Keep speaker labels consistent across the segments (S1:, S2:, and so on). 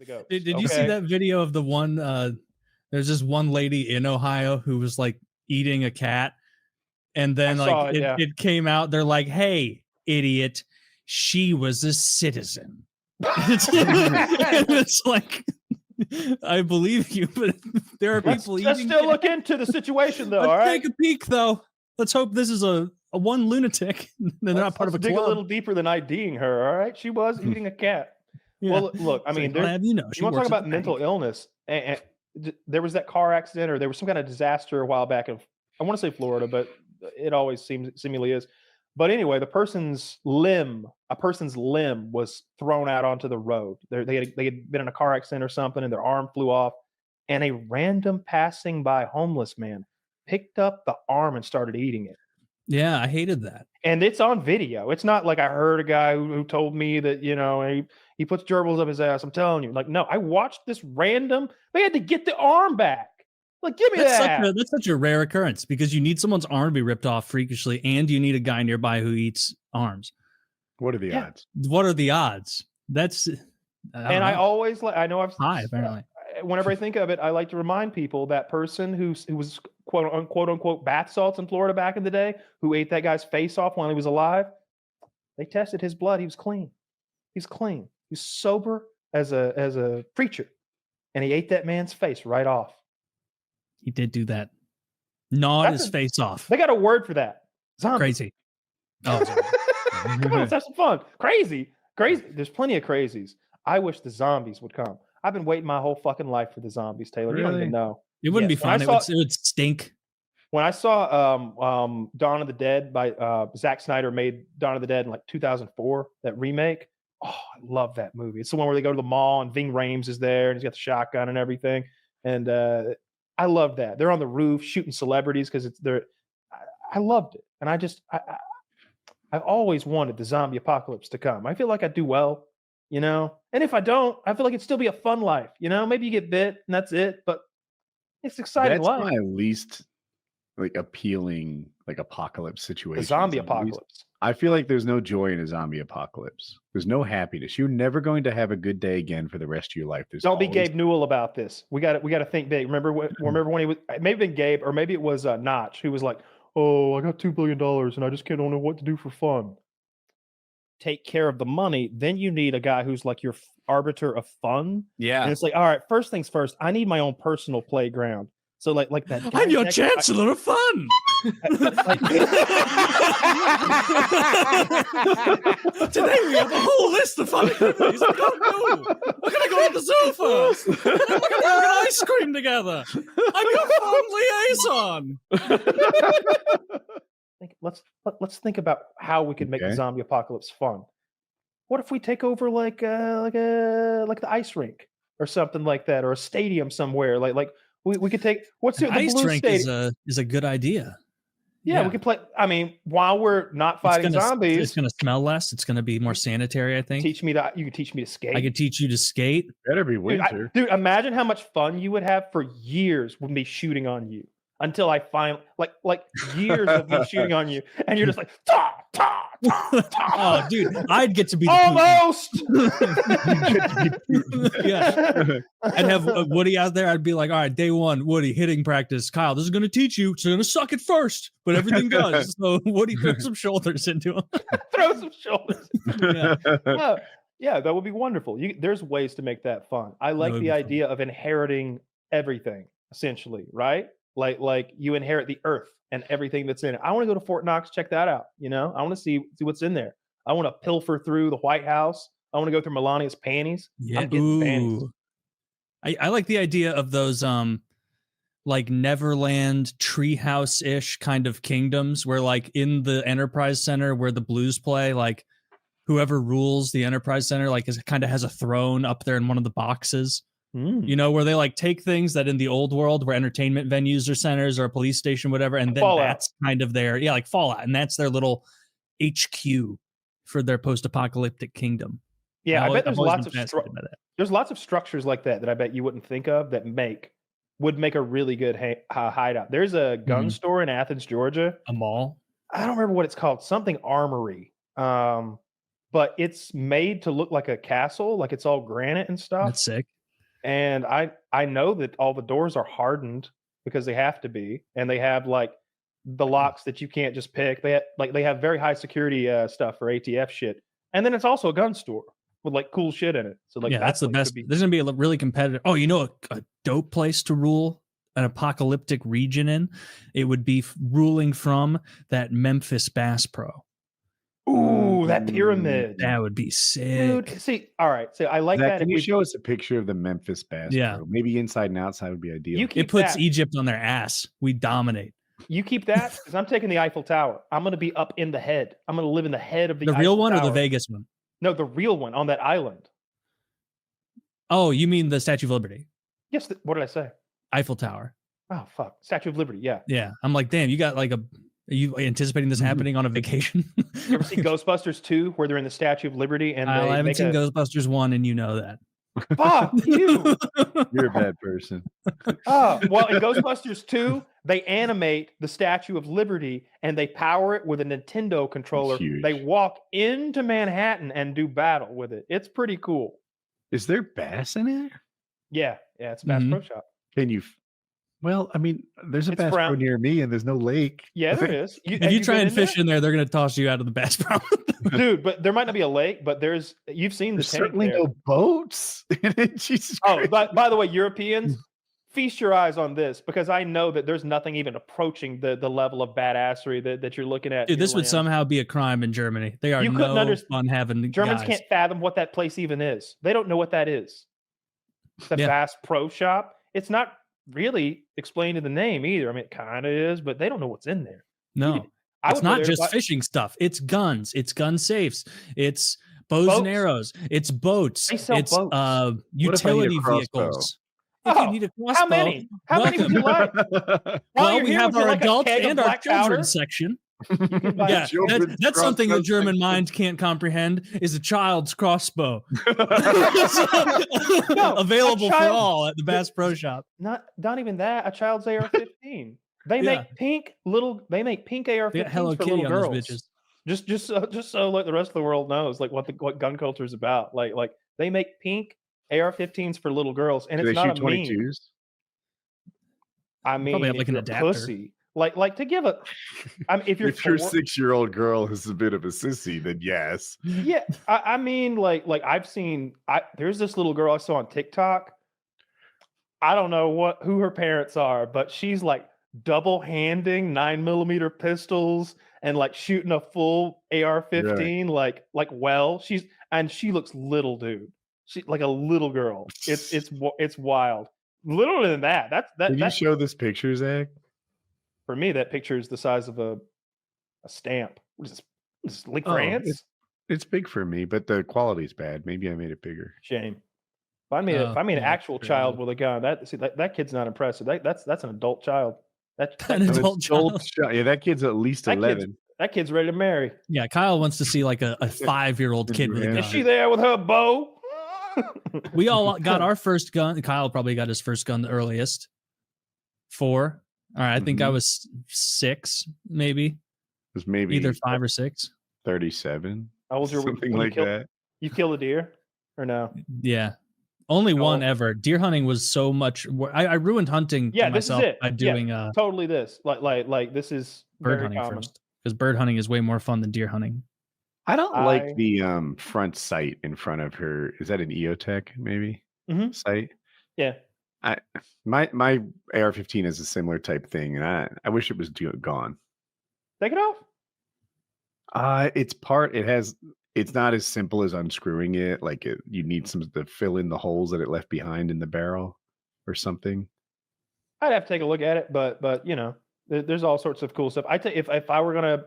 S1: the goats.
S2: Did you see that video of the one? There's this one lady in Ohio who was like eating a cat, and then like it came out. They're like, "Hey, idiot, she was a citizen." It's like, I believe you, but there are people.
S1: Let's still look into the situation, though. Let's
S2: take a peek, though. Let's hope this is a one lunatic. They're not part of a club.
S1: Dig a little deeper than IDing her. All right, she was eating a cat. Yeah. Well, look, I mean, you want to talk about mental illness? And there was that car accident, or there was some kind of disaster a while back. I want to say Florida, but it always seemingly is. But anyway, a person's limb was thrown out onto the road. They had been in a car accident or something, and their arm flew off. And a random passing by homeless man picked up the arm and started eating it.
S2: Yeah, I hated that.
S1: And it's on video. It's not like I heard a guy who told me that, he puts gerbils up his ass. I'm telling you. Like, no, I watched this random. They had to get the arm back. Like, give me that.
S2: That's such a rare occurrence, because you need someone's arm to be ripped off freakishly, and you need a guy nearby who eats arms.
S3: What are the odds?
S2: What are the odds? That's,
S1: I always like. I know I've
S2: high apparently.
S1: Whenever I think of it, I like to remind people that person who was quote unquote bath salts in Florida back in the day, who ate that guy's face off while he was alive. They tested his blood. He was clean. He's clean. He's sober as a preacher, and he ate that man's face right off.
S2: He did do that. Gnawed his face off.
S1: They got a word for that. Zombie.
S2: Crazy. Oh,
S1: come on, let's have some fun. Crazy. There's plenty of crazies. I wish the zombies would come. I've been waiting my whole fucking life for the zombies, Taylor. Really? You don't even know.
S2: It wouldn't be fun. It would stink.
S1: When I saw Dawn of the Dead by Zack Snyder made Dawn of the Dead in like 2004, that remake. Oh, I love that movie. It's the one where they go to the mall and Ving Rhames is there and he's got the shotgun and everything. And I love that. They're on the roof shooting celebrities because I loved it. And I've always wanted the zombie apocalypse to come. I feel like I do well, And if I don't, I feel like it'd still be a fun life, Maybe you get bit and that's it, but it's exciting
S3: that's
S1: life.
S3: My least appealing apocalypse situation.
S1: The zombie apocalypse.
S3: I feel like there's no joy in a zombie apocalypse. There's no happiness. You're never going to have a good day again for the rest of your life.
S1: Don't be Gabe Newell about this. We got to think big. Remember when he was, maybe been Gabe, or maybe it was Notch, who was like, "Oh, I got $2 billion and I just don't know what to do for fun." Take care of the money. Then you need a guy who's like your arbiter of fun.
S3: Yeah.
S1: And it's like, all right, first things first, I need my own personal playground. So like that.
S2: I'm your chancellor of fun. Today we have a whole list of fun activities. I don't know. We're gonna go to the zoo first. We're gonna have an ice cream together. I'm your fun liaison.
S1: Let's think about how we could make the zombie apocalypse fun. What if we take over like the ice rink or something like that, or a stadium somewhere? Like we could take the
S2: ice rink is a good idea.
S1: Yeah, we could play. I mean, while we're not fighting zombies,
S2: it's going to smell less. It's going to be more sanitary, I think.
S1: You could teach me to skate.
S2: I could teach you to skate.
S3: Better be winter.
S1: Dude, imagine how much fun you would have for years with me shooting on you. Until I finally, like years of me shooting on you, and you're just like, ta, ta, ta, ta.
S2: Oh, dude, I'd get to be
S1: almost.
S2: Yeah, I'd have Woody out there. I'd be like, all right, day one, Woody, hitting practice. Kyle, this is going to teach you. It's going to suck at first, but everything does. So Woody, throw some shoulders into him.
S1: Throw some shoulders. Yeah, that would be wonderful. There's ways to make that fun. I like the idea of inheriting everything, essentially, right? Like you inherit the earth and everything that's in it. I want to go to Fort Knox, check that out. I want to see what's in there. I want to pilfer through the White House. I want to go through Melania's panties.
S2: Yeah,
S1: I'm getting panties.
S2: I like the idea of those like Neverland treehouse-ish kind of kingdoms where like in the Enterprise Center where the Blues play, like whoever rules the Enterprise Center like kind of has a throne up there in one of the boxes. Where they like take things that in the old world were entertainment venues or centers or a police station, whatever, and then Fallout. That's kind of their like Fallout, and that's their little HQ for their post-apocalyptic kingdom.
S1: Yeah, I bet there's lots of structures like that I bet you wouldn't think of that would make a really good hideout. There's a gun store in Athens, Georgia.
S2: A mall.
S1: I don't remember what it's called. Something Armory. but it's made to look like a castle, like it's all granite and stuff.
S2: That's sick.
S1: And I know that all the doors are hardened because they have to be, and they have like the locks that you can't just pick. They have very high security stuff for ATF shit, and then it's also a gun store with like cool shit in it. So like
S2: that's the best. There's gonna be a really competitive. Oh, you know, a dope place to rule an apocalyptic region in, it would be ruling from that Memphis Bass Pro.
S1: Ooh, that pyramid.
S2: That would be sick.
S1: Dude, see, all right. So I like
S3: Zach,
S1: that.
S3: Can you show us a picture of the Memphis Bass
S2: Yeah.
S3: Pro? Maybe inside and outside would be ideal.
S2: It puts Egypt on their ass. We dominate.
S1: You keep that because I'm taking the Eiffel Tower. I'm going to be up in the head. I'm going to live in the head of the
S2: real
S1: Eiffel
S2: one
S1: Tower.
S2: or the Vegas one?
S1: No, the real one on that island.
S2: Oh, you mean the Statue of Liberty?
S1: Yes. What did I say?
S2: Eiffel Tower.
S1: Oh, fuck. Statue of Liberty. Yeah.
S2: Yeah. I'm like, damn, you got like are you anticipating this happening on a vacation?
S1: You ever see Ghostbusters 2 where they're in the Statue of Liberty? And
S2: I haven't seen Ghostbusters 1 and you know that.
S1: Fuck you.
S3: You're a bad person.
S1: Oh, well, in Ghostbusters 2, they animate the Statue of Liberty and they power it with a Nintendo controller. They walk into Manhattan and do battle with it. It's pretty cool.
S3: Is there bass in it?
S1: Yeah, it's Bass Pro Shop.
S3: Can you? Well, I mean, there's a Bass Pro near me, and there's no lake.
S1: Yeah, there is.
S2: If you try and fish in there, they're going to toss you out of the Bass Pro.
S1: Dude, but there might not be a lake, but you've seen the tank
S3: certainly
S1: there.
S3: No boats. Jesus Christ.
S1: But by the way, Europeans, feast your eyes on this because I know that there's nothing even approaching the level of badassery that you're looking at.
S2: Dude, this would somehow be a crime in Germany. They are fun having
S1: Germans
S2: guys.
S1: can't fathom what that place even is. They don't know what that is. The Bass Pro Shop. It's not really explained in the name either. I mean, it kind of is, but they don't know what's in there.
S2: No, it's not just fishing stuff. It's guns. It's gun safes. It's bows and arrows. It's boats.
S1: They sell
S2: it's
S1: boats.
S2: Utility vehicles. If you need a crossbow,
S1: how many? How many would you like?
S2: Well, we have our adult and our children's section. Yeah, that's something the German mind can't comprehend is a child's crossbow. Available for all at the Bass Pro Shop.
S1: Not even that. A child's AR-15. They make pink AR-15s
S2: Hello
S1: for
S2: Kitty
S1: little girls.
S2: On those bitches.
S1: Just so like the rest of the world knows like what gun culture is about. Like they make pink AR-15s for little girls, and it's not a meme. 22s? I mean,
S2: probably have like an adapter.
S1: Pussy. Like to give a, I mean, if your
S3: 6-year-old girl is a bit of a sissy, then yes.
S1: Yeah, I mean, like I've seen. There's this little girl I saw on TikTok. I don't know who her parents are, but she's like double-handing 9mm pistols and like shooting a full AR-15. Right. She looks little, dude. She like a little girl. It's wild. Littler than that.
S3: Can you show this picture, Zach?
S1: For me, that picture is the size of a stamp. What is this like France?
S3: It's big for me, but the quality's bad. Maybe I made it bigger.
S1: Shame. If I mean an actual child with a gun, that kid's not impressive. That's an adult child. That's
S2: an adult child.
S3: Yeah, that kid's at least 11.
S1: That kid's ready to marry.
S2: Yeah, Kyle wants to see like a 5-year-old kid with a gun.
S1: Is she there with her bow?
S2: We all got our first gun. Kyle probably got his first gun the earliest. 4. All right, I think I was 6, maybe. It
S3: was maybe
S2: either 5 or 6.
S3: 37.
S1: How old was
S3: something like that?
S1: You killed a deer, or no?
S2: Yeah, only one ever. Deer hunting was so much. I ruined hunting.
S1: Yeah,
S2: for myself
S1: this is it.
S2: By doing
S1: totally this. Like this is
S2: bird
S1: very
S2: hunting
S1: common.
S2: first, because bird hunting is way more fun than deer hunting.
S3: I don't like the front sight in front of her. Is that an EOTech maybe sight?
S1: Yeah.
S3: My AR-15 is a similar type thing, and I wish it was gone.
S1: Take it off.
S3: It's not as simple as unscrewing it. Like you need some to fill in the holes that it left behind in the barrel, or something.
S1: I'd have to take a look at it, but you know, there's all sorts of cool stuff. If I were gonna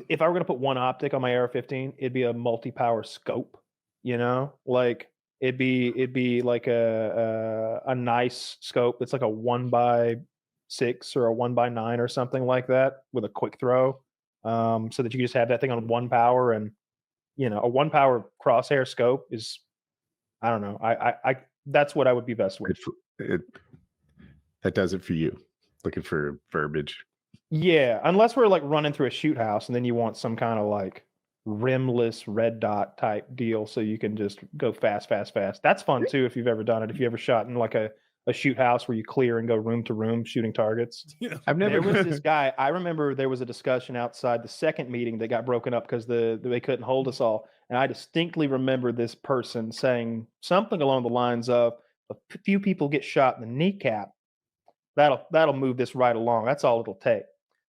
S1: put one optic on my AR-15, it'd be a multi-power scope. You know, like. It'd be like a nice scope that's like a 1x6 or a 1x9 or something like that with a quick throw, so that you can just have that thing on 1 power. And you know, a 1 power crosshair scope is, I don't know, I that's what I would be best with.
S3: That does it for you. Looking for verbiage.
S1: Yeah, unless we're like running through a shoot house and then you want some kind of like rimless red dot type deal, so you can just go fast. That's fun too if you've ever done it. If you ever shot in like a shoot house where you clear and go room to room shooting targets.
S3: I've never.
S1: There was this guy. I remember there was a discussion outside the second meeting that got broken up because they couldn't hold us all. And I distinctly remember this person saying something along the lines of, "A few people get shot in the kneecap. That'll move this right along. That's all it'll take."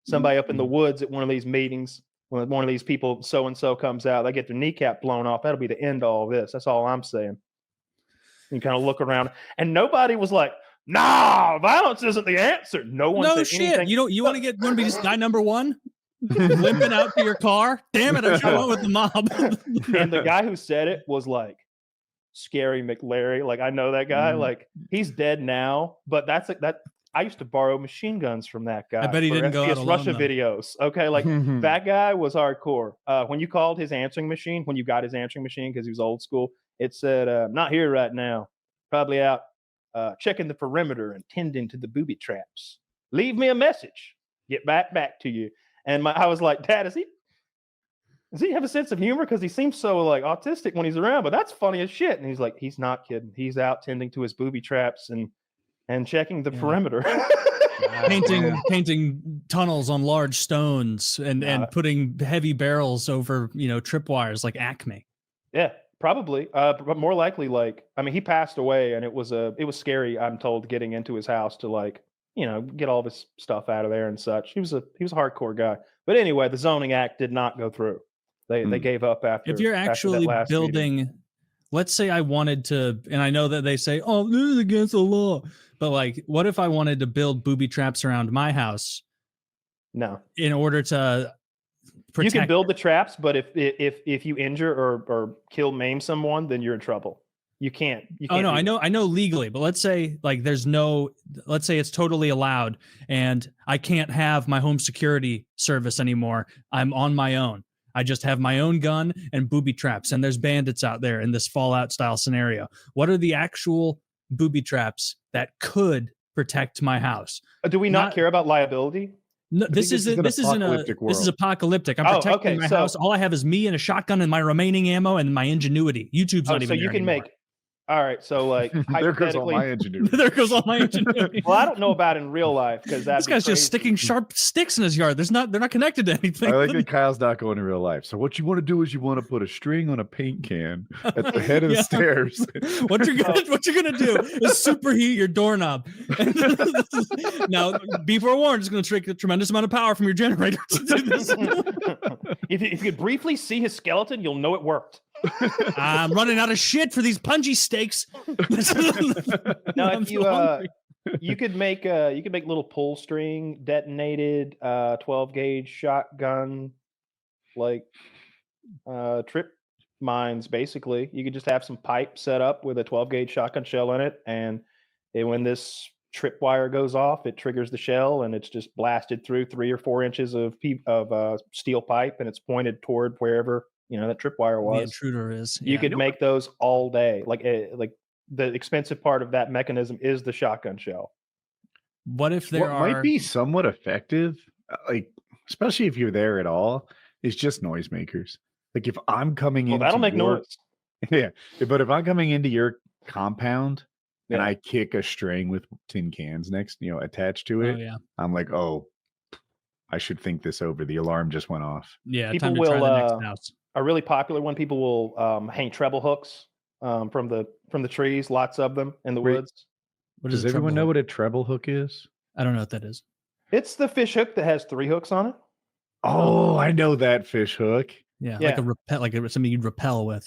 S1: Somebody up in the woods at one of these meetings, when one of these people so and so comes out, they get their kneecap blown off. That'll be the end of all this. That's all I'm saying. You kind of look around, and nobody was like, "Nah, violence isn't the answer." No one said
S2: shit.
S1: anything.
S2: You want to be just guy number one, limping out to your car? Damn it! I went with the mob.
S1: And the guy who said it was like Scary McLarry. Like, I know that guy. Like, he's dead now, but that. I used to borrow machine guns from that guy.
S2: I bet he didn't go out alone,
S1: Russia
S2: though.
S1: videos. Okay, like that guy was hardcore. When you called his answering machine, when you got his answering machine because he was old school, it said, "Not here right now. Probably out checking the perimeter and tending to the booby traps. Leave me a message. Get back to you." And I was like, "Dad, does he have a sense of humor? Because he seems so like autistic when he's around, but that's funny as shit." And he's like, "He's not kidding. He's out tending to his booby traps and checking the perimeter."
S2: painting tunnels on large stones and putting heavy barrels over tripwires like Acme.
S1: Yeah, probably. But more likely, like, I mean, he passed away, and it was scary, I'm told, getting into his house to like get all this stuff out of there and such. He was a hardcore guy. But anyway, the Zoning Act did not go through. They gave up after.
S2: If you're actually building
S1: meeting.
S2: Let's say I wanted to, and I know that they say, "Oh, this is against the law," but like, what if I wanted to build booby traps around my house?
S1: No.
S2: In order to protect.
S1: You can build the traps, but if you injure or kill, maim someone, then you're in trouble. You can't.
S2: Oh no, I know legally, but let's say like let's say it's totally allowed, and I can't have my home security service anymore. I'm on my own. I just have my own gun and booby traps, and there's bandits out there in this Fallout style scenario. What are the actual booby traps that could protect my house?
S1: Do we not care about liability?
S2: No, this is apocalyptic. I'm protecting my house. All I have is me and a shotgun and my remaining ammo and my ingenuity. YouTube's not even. So you can
S1: make. All right, so like
S3: there goes all my ingenuity.
S2: There goes all my ingenuity.
S1: Well, I don't know about in real life because
S2: this guy's just sticking sharp sticks in his yard. They're not connected to anything.
S3: I like that Kyle's not going to real life. So what you want to do is you want to put a string on a paint can at the head of the stairs.
S2: What you're gonna do is superheat your doorknob. Now, be forewarned, it's going to take a tremendous amount of power from your generator to do this.
S1: If you could briefly see his skeleton, you'll know it worked.
S2: I'm running out of shit for these punji steaks.
S1: Now, if you could make little pull string detonated 12 gauge shotgun like trip mines. Basically, you could just have some pipe set up with a 12 gauge shotgun shell in it, and when this trip wire goes off, it triggers the shell, and it's just blasted through 3 or 4 inches of steel pipe, and it's pointed toward wherever that tripwire was.
S2: The intruder is.
S1: You could make those all day. Like the expensive part of that mechanism is the shotgun shell.
S2: What if
S3: might be somewhat effective, like especially if you're there at all, is just noisemakers. Like if I'm coming in,
S1: that'll make noise.
S3: Yeah, but if I'm coming into your compound and I kick a string with tin cans attached to it, I'm like, oh, I should think this over. The alarm just went off.
S2: Yeah,
S1: people
S2: time to try the next house.
S1: A really popular one. People will hang treble hooks from the trees. Lots of them in the woods.
S3: Does everyone know what a treble hook is?
S2: I don't know what that is.
S1: It's the fish hook that has 3 hooks on it.
S3: Oh, I know that fish hook.
S2: Yeah. Like something you'd rappel with.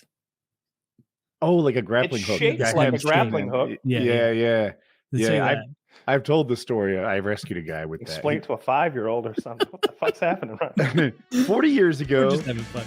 S3: Oh, like a grappling hook.
S1: It's shaped like a grappling hook.
S3: Yeah. I've told the story. I rescued a
S1: Explain
S3: guy with that.
S1: Explain it to a 5-year-old or something. What the fuck's happening right now?
S3: 40 years ago,
S2: We're just having fun.